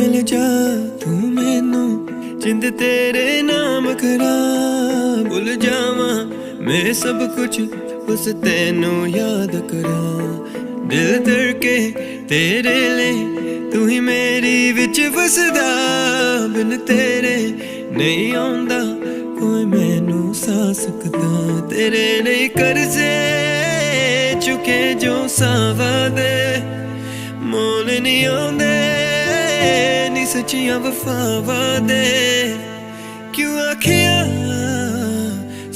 मिल जा तू मैनू जिंद तेरे नाम करा भुल जावा मैं सब कुछ बस तेनू याद करा दिल धड़के तेरे ले तू ही मेरी विच वसदा बिन तेरे नहीं आउंदा कोई मैनू सा सकदा तेरे नहीं कर्जे चुके जो सावा दे मोल नहीं आउंदे नी सच्चियां वफावां दे क्यों आखिया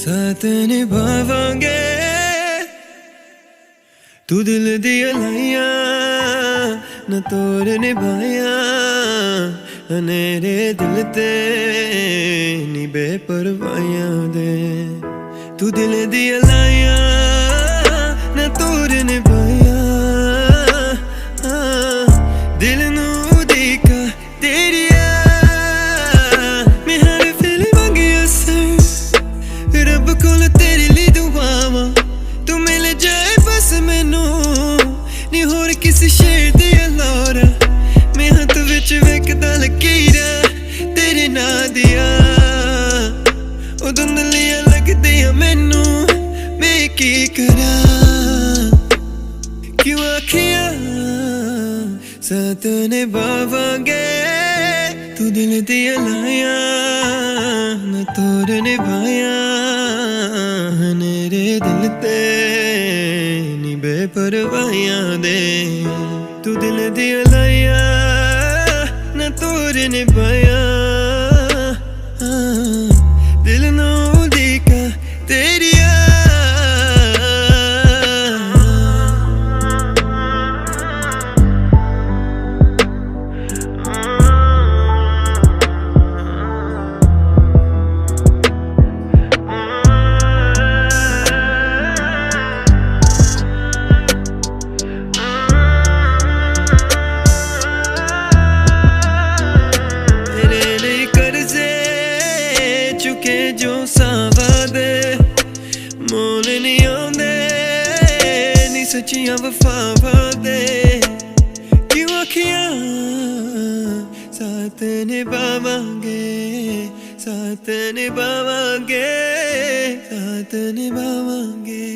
साथ निभावांगे तू दिल दी लाइया न तोड़ निभाया अनेरे दिल ते नी बेपरवाहियां दे तू दिल दी लाइया न तोड़ निभाया दिल नू उदीका तेरिया मैं हर फिल मंगी असर रब कोल तेरे लिए दुआवां तू मिल जाए बस मैनू नी होर किसी शेर दी अलारा मैं हथ विच वेखदा लकीरा तेरे नां दिया ओ धुंधलियां लगदियां मैनू मैं की करा क्यों आखिया साथ निभावांगे तू दिल दी लाया न तोड़ निभाया मेरे दिल ते नी बेपरवाहियां दे तू दिल दी लाया न तोड़ निभाया दिल नू उदीका तेरिया चुके जो सावा दे मोल नहीं आउंदे नी सच्चियां वफावां दे क्यों आखिया साथ निभावांगे साथ निभावांगे साथ निभावांगे।